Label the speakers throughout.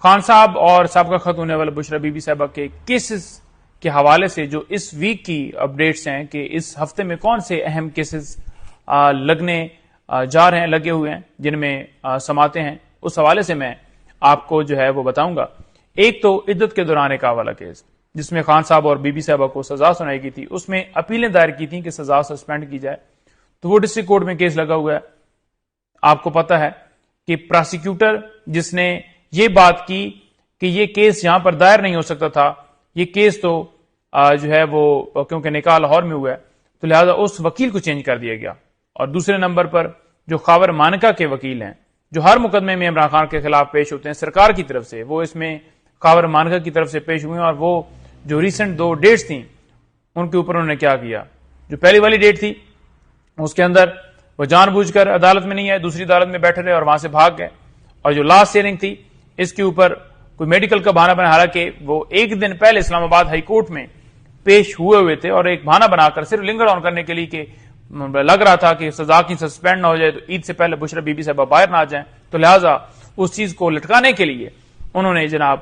Speaker 1: خان صاحب اور سابقہ خاتون اول بشرا بی بی صاحبہ کے کیسز کے حوالے سے جو اس ویک کی اپڈیٹس ہیں کہ اس ہفتے میں کون سے اہم کیسز لگنے جا رہے ہیں، لگے ہوئے ہیں، جن میں سماعتیں ہیں، اس حوالے سے میں آپ کو جو ہے وہ بتاؤں گا۔ ایک تو عدت کے دوران ایک حوالہ کیس جس میں خان صاحب اور بی بی صاحبہ کو سزا سنائی گئی تھی، اس میں اپیلیں دائر کی تھیں کہ سزا سسپینڈ کی جائے، تو وہ ڈسٹرکٹ کورٹ میں کیس لگا ہوا ہے۔ آپ کو پتا ہے کہ پراسیکیوٹر جس نے یہ بات کی کہ یہ کیس یہاں پر دائر نہیں ہو سکتا تھا، یہ کیس تو جو ہے وہ کیونکہ نکاح لاہور میں ہوا ہے تو لہذا اس وکیل کو چینج کر دیا گیا، اور دوسرے نمبر پر جو خاور مانکا کے وکیل ہیں جو ہر مقدمے میں عمران خان کے خلاف پیش ہوتے ہیں سرکار کی طرف سے، وہ اس میں خاور مانکا کی طرف سے پیش ہوئے ہیں، اور وہ جو ریسنٹ 2 ڈیٹس تھیں ان کے اوپر انہوں نے کیا کیا، جو پہلی والی ڈیٹ تھی اس کے اندر وہ جان بوجھ کر عدالت میں نہیں آئے، دوسری عدالت میں بیٹھے رہے اور وہاں سے بھاگ گئے، اور جو لاسٹ ہیئرنگ تھی اس کے اوپر کوئی میڈیکل کا بہانہ بنا، حالانکہ وہ ایک دن پہلے اسلام آباد ہائی کورٹ میں پیش ہوئے تھے، اور ایک بہانہ بنا کر صرف لنگر آن کرنے کے لیے کہ لگ رہا تھا کہ سزا کی سسپینڈ نہ ہو جائے تو عید سے پہلے بشرا بی بی صاحبہ باہر نہ آ جائیں، تو لہٰذا اس چیز کو لٹکانے کے لیے انہوں نے جناب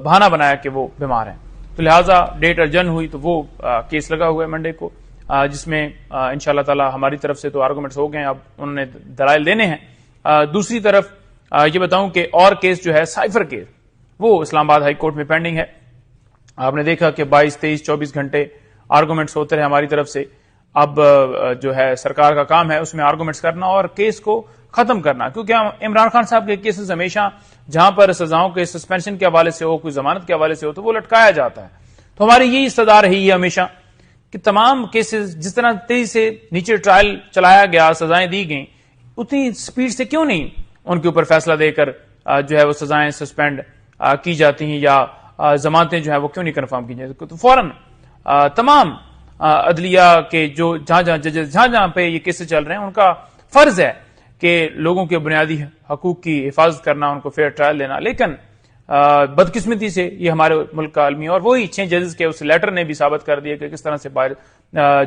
Speaker 1: بہانہ بنایا کہ وہ بیمار ہیں، تو لہٰذا ڈیٹ ارجن ہوئی، تو وہ کیس لگا ہوا ہے منڈے کو، جس میں انشاءاللہ تعالی ہماری طرف سے تو آرگومنٹس ہو گئے ہیں، اب انہوں نے دلائل دینے ہیں۔ دوسری طرف یہ بتاؤں کہ اور کیس جو ہے سائفر کیس، وہ اسلام آباد ہائی کورٹ میں پینڈنگ ہے۔ آپ نے دیکھا کہ 22، 23، 24 گھنٹے آرگومنٹس ہوتے رہے ہماری طرف سے، اب جو ہے سرکار کا کام ہے اس میں آرگومنٹس کرنا اور کیس کو ختم کرنا، کیونکہ عمران خان صاحب کے کیسز ہمیشہ جہاں پر سزاؤں کے سسپینشن کے حوالے سے ہو، کوئی ضمانت کے حوالے سے ہو تو وہ لٹکایا جاتا ہے، تو ہماری یہی استدعا رہی ہے ہمیشہ کہ تمام کیسز جس طرح تیزی سے نیچے ٹرائل چلایا گیا، سزائیں دی گئیں، اتنی سپیڈ سے کیوں نہیں ان کے اوپر فیصلہ دے کر جو ہے وہ سزائیں سسپینڈ کی جاتی ہیں، یا ضمانتیں جو ہے وہ کیوں نہیں کنفرم کی جاتی، تو فوراً تمام عدلیہ کے جو جہاں ججز جہاں پہ یہ کیسز چل رہے ہیں ان کا فرض ہے کہ لوگوں کے بنیادی حقوق کی حفاظت کرنا، ان کو فیئر ٹرائل دینا، لیکن بدقسمتی سے یہ ہمارے ملک کا عالمی ہے، اور وہی 6 ججز کے اس لیٹر نے بھی ثابت کر دیا کہ کس طرح سے باہر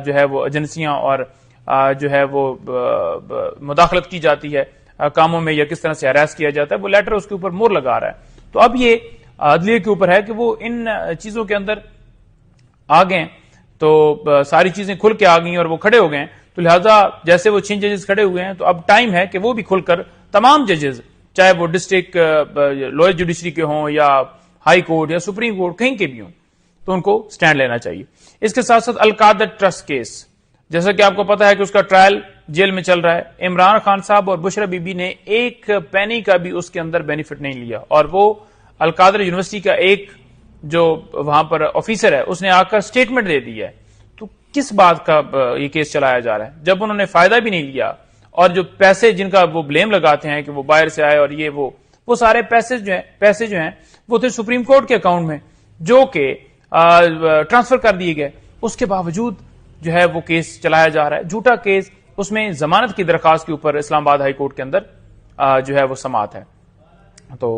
Speaker 1: جو ہے وہ ایجنسیاں اور جو ہے وہ مداخلت کی جاتی ہے کاموں میں، یا کس طرح سے ہراس کیا جاتا ہے، وہ لیٹر اس کے اوپر مور لگا رہا ہے۔ تو اب یہ عدلیہ کے اوپر ہے کہ وہ ان چیزوں کے اندر آ گئے، تو ساری چیزیں کھل کے آ گئی اور وہ کھڑے ہو گئے، تو لہٰذا جیسے وہ 6 ججز کھڑے ہوئے ہیں تو اب ٹائم ہے کہ وہ بھی کھل کر تمام ججز، چاہے وہ ڈسٹرکٹ لوئر جوڈیشری کے ہوں یا ہائی کورٹ یا سپریم کورٹ کہیں کے بھی ہوں، تو ان کو سٹینڈ لینا چاہیے۔ اس کے ساتھ ساتھ القادر ٹرسٹ کیس، جیسا کہ آپ کو پتا ہے کہ اس کا ٹرائل جیل میں چل رہا ہے، عمران خان صاحب اور بشرا بی بی نے ایک پینی کا بھی اس کے اندر بینیفٹ نہیں لیا، اور وہ القادر یونیورسٹی کا ایک جو وہاں پر آفیسر ہے اس نے آ کر اسٹیٹمنٹ دے دی ہے، تو کس بات کا یہ کیس چلایا جا رہا ہے جب انہوں نے فائدہ بھی نہیں لیا، اور جو پیسے جن کا وہ بلیم لگاتے ہیں کہ وہ باہر سے آئے اور یہ وہ سارے پیسے جو ہیں وہ تھے سپریم کورٹ کے اکاؤنٹ میں جو کہ ٹرانسفر کر دیے گئے، اس کے باوجود جو ہے وہ کیس چلایا جا رہا ہے، جھوٹا کیس، اس میں ضمانت کی درخواست کے اوپر اسلام آباد ہائی کورٹ کے اندر جو ہے وہ سماعت ہے، تو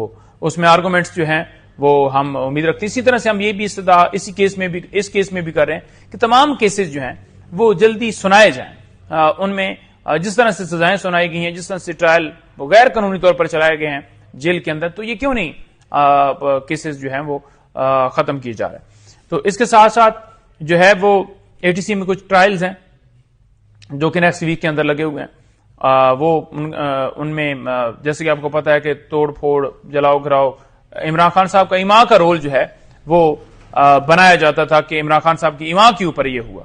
Speaker 1: اس میں آرگومنٹس جو ہیں وہ ہم امید رکھتے ہیں۔ اسی طرح سے ہم یہ بھی استدعا اس کیس میں بھی کر رہے ہیں کہ تمام کیسز جو ہیں وہ جلدی سنائے جائیں، ان میں جس طرح سے سزائیں سنائی گئی ہیں، جس طرح سے ٹرائل وہ غیر قانونی طور پر چلائے گئے ہیں جیل کے اندر، تو یہ کیوں نہیں کیسز جو ہیں وہ ختم کیے جا رہے ہیں۔ تو اس کے ساتھ ساتھ جو ہے وہ ATC میں کچھ ٹرائلز ہیں جو کہ نیکسٹ ویک کے اندر لگے ہوئے ہیں، وہ ان میں جیسے کہ آپ کو پتا ہے کہ توڑ پھوڑ، جلاؤ گراؤ، عمران خان صاحب کا ایما کا رول جو ہے وہ بنایا جاتا تھا کہ عمران خان صاحب کی ایما کے اوپر یہ ہوا،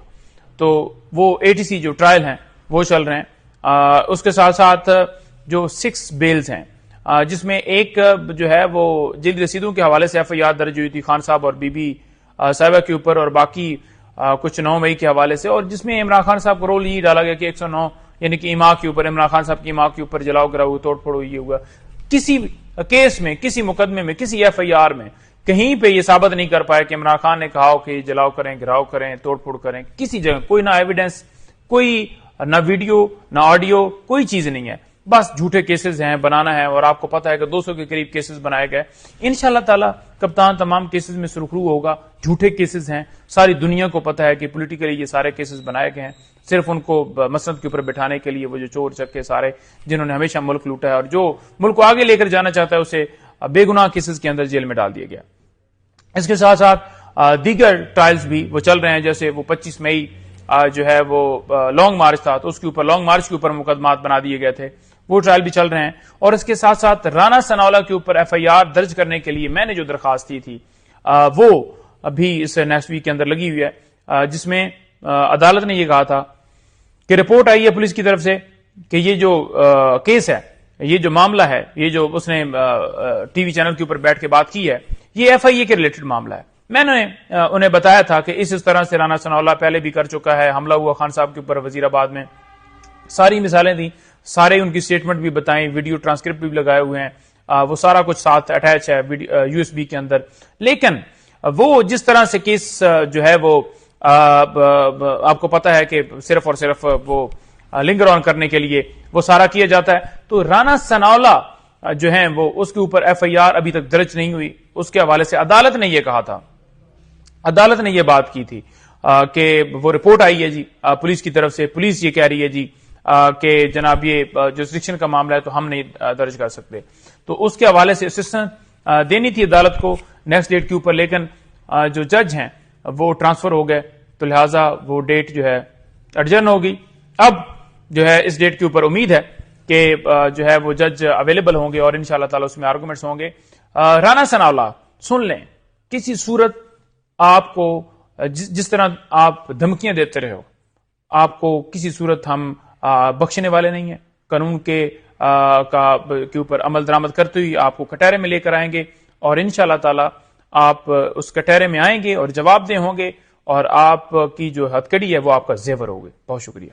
Speaker 1: تو وہ ATC جو ٹرائل ہیں وہ چل رہے ہیں۔ اس کے ساتھ ساتھ جو 6 بیلز ہیں، جس میں ایک جو ہے وہ جلد رسیدوں کے حوالے سے FIR درج ہوئی تھی خان صاحب اور بی بی صاحبہ کے اوپر، اور باقی کچھ 9 مئی کے حوالے سے، اور جس میں عمران خان صاحب کو رول یہ ڈالا گیا کہ 109 یعنی کہ ایما کے اوپر، عمران خان صاحب کی ایما کے اوپر جلاؤ گراؤ، توڑ پھوڑ یہ ہوا۔ کسی کیس میں، کسی مقدمے میں، کسی FIR میں کہیں پہ یہ ثابت نہیں کر پائے کہ عمران خان نے کہا ہو کہ جلاؤ کریں، گراؤ کریں، توڑ پھوڑ کریں، کسی جگہ کوئی نہ ایویڈنس، کوئی نہ ویڈیو نہ آڈیو، کوئی چیز نہیں ہے، بس جھوٹے کیسز ہیں، بنانا ہے، اور آپ کو پتا ہے کہ 200 کے قریب کیسز بنائے گئے۔ انشاءاللہ تعالی کپتان تمام کیسز میں سرخرو ہوگا، جھوٹے کیسز ہیں، ساری دنیا کو پتا ہے کہ پولیٹیکلی یہ سارے کیسز بنائے گئے ہیں، صرف ان کو مسند کے اوپر بٹھانے کے لیے، وہ جو چور چکے سارے جنہوں نے ہمیشہ ملک لوٹا ہے اور جو ملک کو آگے لے کر جانا چاہتا ہے اسے بے گناہ کیسز کے اندر جیل میں ڈال دیا گیا. اس کے ساتھ ساتھ دیگر ٹرائلز بھی وہ چل رہے ہیں, جیسے وہ 25 مئی جو ہے وہ لانگ مارچ تھا, تو اس کے اوپر لانگ مارچ کے اوپر مقدمات بنا دیے گئے تھے, وہ ٹرائل بھی چل رہے ہیں. اور اس کے ساتھ ساتھ رانا ثناءاللہ کے اوپر FIR درج کرنے کے لیے میں نے جو درخواست کی تھی وہ ابھی اس نیکسٹ ویک کے اندر لگی ہوئی ہے, جس میں عدالت نے یہ کہا تھا کہ رپورٹ آئی ہے پولیس کی طرف سے کہ یہ جو کیس ہے, یہ جو معاملہ ہے, یہ جو اس نے ٹی وی چینل کے اوپر بیٹھ کے بات کی ہے, یہ FIA کے ریلیٹڈ معاملہ ہے. میں نے انہیں بتایا تھا کہ اس طرح سے رانا ثناءاللہ پہلے بھی کر چکا ہے, حملہ ہوا خان صاحب کے اوپر وزیر آباد میں, ساری مثالیں دیں, سارے ان کی اسٹیٹمنٹ بھی بتائیں, ویڈیو ٹرانسکرپٹ بھی لگائے ہوئے ہیں, وہ سارا کچھ ساتھ اٹیچ ہے USB کے اندر. لیکن وہ جس طرح سے کیس جو ہے وہ آپ کو پتا ہے کہ صرف اور صرف وہ لنگر آن کرنے کے لیے وہ سارا کیا جاتا ہے, تو رانا ثناءاللہ جو ہیں وہ اس کے اوپر FIR ابھی تک درج نہیں ہوئی. اس کے حوالے سے عدالت نے یہ کہا تھا, عدالت نے یہ بات کی تھی کہ وہ رپورٹ آئی ہے جی پولیس کی طرف سے, پولیس یہ کہہ رہی ہے جی کہ جناب یہ جوریسڈکشن کا معاملہ ہے تو ہم نہیں درج کر سکتے. تو اس کے حوالے سے اسسٹنٹ دینی تھی عدالت کو نیکسٹ ڈیٹ کے اوپر, لیکن جو جج ہیں وہ ٹرانسفر ہو گئے, تو لہٰذا وہ ڈیٹ جو ہے ایڈجرن ہو گئی. اب جو ہے اس ڈیٹ کے اوپر امید ہے کہ جو ہے وہ جج اویلیبل ہوں گے اور انشاءاللہ تعالی اس میں آرگومنٹس ہوں گے. رانا ثناءاللہ سن لیں, کسی صورت آپ کو جس طرح آپ دھمکیاں دیتے رہے ہو, آپ کو کسی صورت ہم بخشنے والے نہیں ہیں. قانون کے اوپر عمل درآمد کرتے ہوئے آپ کو کٹہرے میں لے کر آئیں گے, اور انشاءاللہ تعالی آپ اس کٹہرے میں آئیں گے اور جواب دہ ہوں گے, اور آپ کی جو ہتھکڑی ہے وہ آپ کا زیور ہوگی. بہت شکریہ.